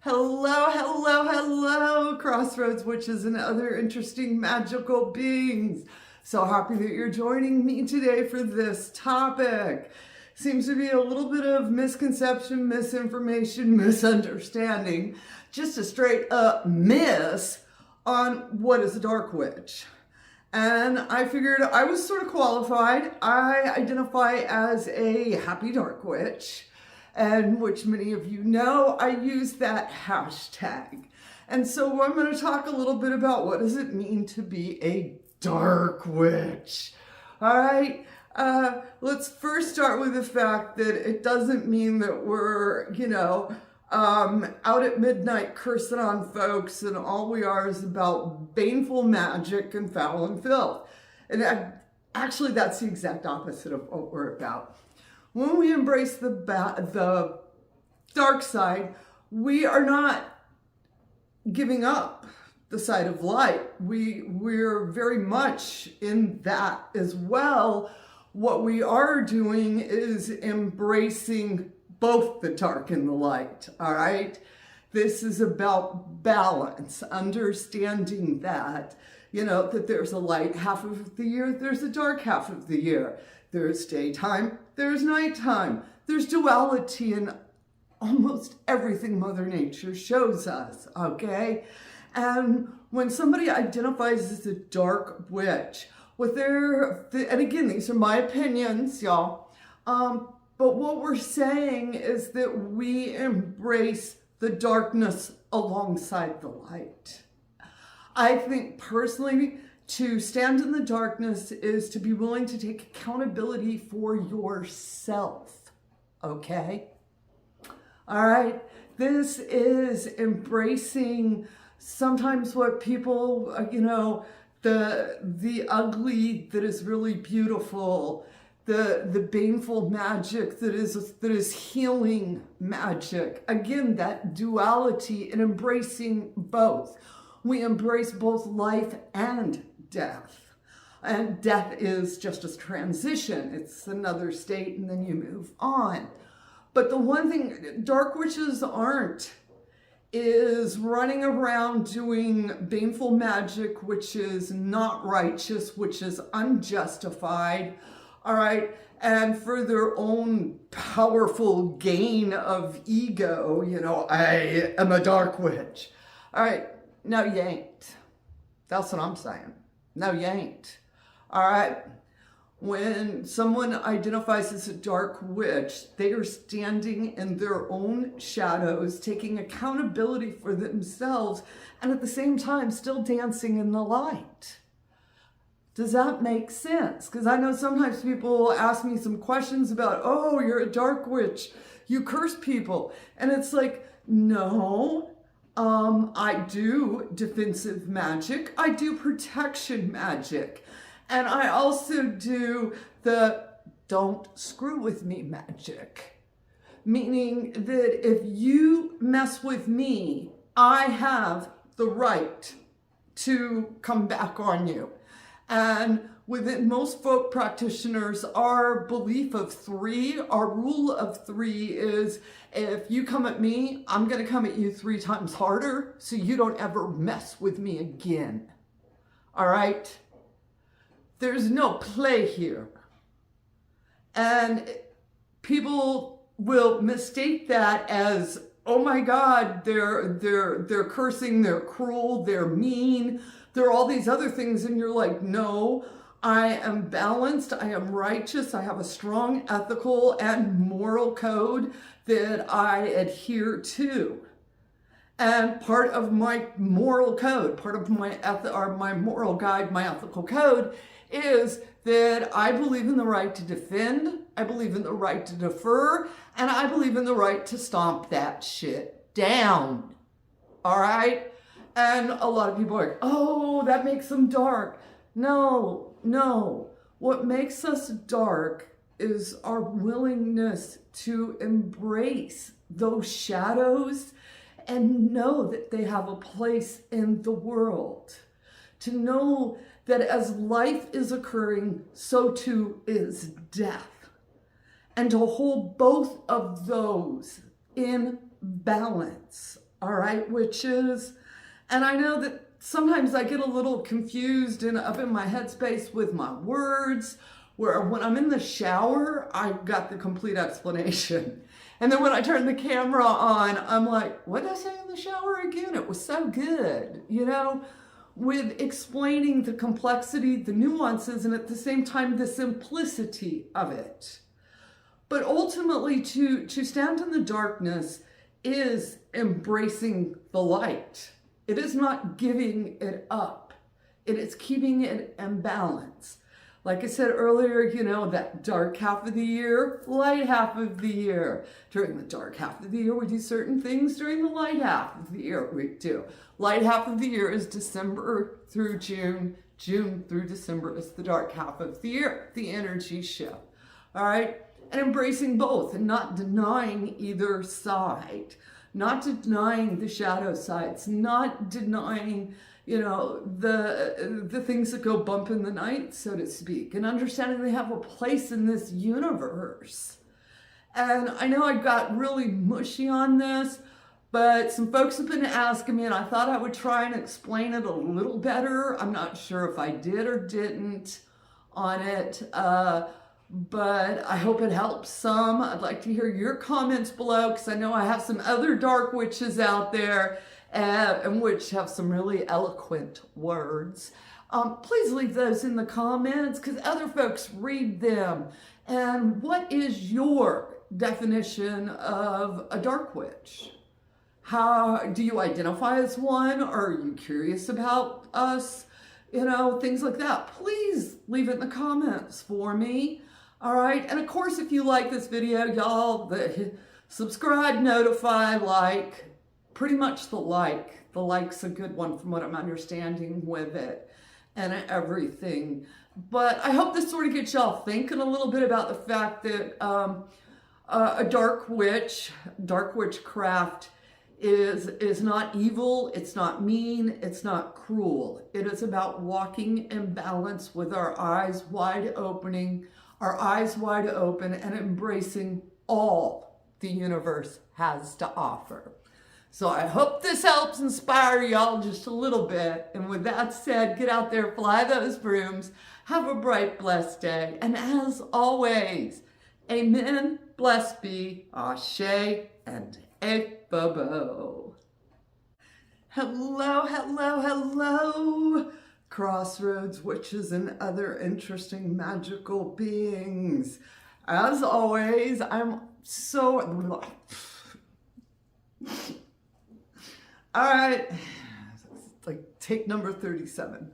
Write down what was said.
Hello, hello, hello, Crossroads witches and other interesting magical beings. So happy that you're joining me today for this topic. Seems to be a little bit of misconception, misinformation, misunderstanding, just a straight up miss on what is a dark witch. And I figured I was sort of qualified. I identify as a happy dark witch, and which many of you know, I use that hashtag. And so I'm going to talk a little bit about what does it mean to be a dark witch. All right, let's first start with the fact that it doesn't mean that we're, out at midnight cursing on folks and all we are is about baneful magic and foul and filth. And actually, that's the exact opposite of what we're about. When we embrace the dark side, we are not giving up the side of light. We're very much in that as well. What we are doing is embracing both the dark and the light, all right? This is about balance, understanding that, that there's a light half of the year, there's a dark half of the year. There's daytime, there's nighttime. There's duality in almost everything Mother Nature shows us, okay? And when somebody identifies as a dark witch, and again, these are my opinions, y'all, but what we're saying is that we embrace the darkness alongside the light. I think personally, to stand in the darkness is to be willing to take accountability for yourself, okay? All right, this is embracing sometimes what people, the ugly that is really beautiful, the baneful magic that is healing magic. Again, that duality and embracing both. We embrace both life and death. And death is just a transition. It's another state and then you move on. But the one thing dark witches aren't is running around doing baneful magic, which is not righteous, which is unjustified, all right? And for their own powerful gain of ego, I am a dark witch. All right, no, you ain't. That's what I'm saying. No, you ain't. All right? When someone identifies as a dark witch, they are standing in their own shadows, taking accountability for themselves, and at the same time, still dancing in the light. Does that make sense? Because I know sometimes people ask me some questions about, oh, you're a dark witch, you curse people. And it's like, no. I do defensive magic. I do protection magic. And I also do the don't screw with me magic. Meaning that if you mess with me, I have the right to come back on you. And within most folk practitioners, our belief of three, our rule of three is if you come at me, I'm going to come at you 3 times harder so you don't ever mess with me again. All right? There's no play here. And people will mistake that as, oh my God, they're cursing, they're cruel, they're mean, they're all these other things. And you're like, no, I am balanced, I am righteous, I have a strong ethical and moral code that I adhere to. And part of my moral code, part of my moral guide, my ethical code is that I believe in the right to defend, I believe in the right to defer, and I believe in the right to stomp that shit down. All right? And a lot of people are like, oh, that makes them dark. No. What makes us dark is our willingness to embrace those shadows and know that they have a place in the world. To know that as life is occurring, so too is death. And to hold both of those in balance, All right, witches. And I know that sometimes I get a little confused and up in my headspace with my words, where when I'm in the shower, I've got the complete explanation. And then when I turn the camera on, I'm like, what did I say in the shower again? It was so good, you know, with explaining the complexity, the nuances, and at the same time, the simplicity of it. But ultimately, to stand in the darkness is embracing the light. It is not giving it up. It is keeping it in balance. Like I said earlier, you know, that dark half of the year, light half of the year. During the dark half of the year, we do certain things. During the light half of the year, we do. Light half of the year is December through June. June through December is the dark half of the year, the energy shift. All right? And embracing both and not denying either side. Not denying the shadow sides. Not denying, you know, the things that go bump in the night, so to speak, and understanding they have a place in this universe. And I know I got really mushy on this, but some folks have been asking me, and I thought I would try and explain it a little better. I'm not sure if I did or didn't on it, but I hope it helps some. I'd like to hear your comments below, because I know I have some other dark witches out there and which have some really eloquent words. Please leave those in the comments, because other folks read them. And what is your definition of a dark witch? How do you identify as one? Or are you curious about us? You know, things like that. Please leave it in the comments for me. All right. And of course, if you like this video, y'all, subscribe, notify, like. Pretty much the like. The like's a good one from what I'm understanding with it and everything. But I hope this sort of gets y'all thinking a little bit about the fact that a dark witchcraft is not evil, it's not mean, it's not cruel. It is about walking in balance with our eyes wide open and embracing all the universe has to offer. So I hope this helps inspire y'all just a little bit. And with that said, get out there, fly those brooms, have a bright, blessed day. And as always, amen, blessed be, ashe, and Bobo. Hello, hello, hello, Crossroads witches and other interesting magical beings. As always, I'm so... All right, like take number 37.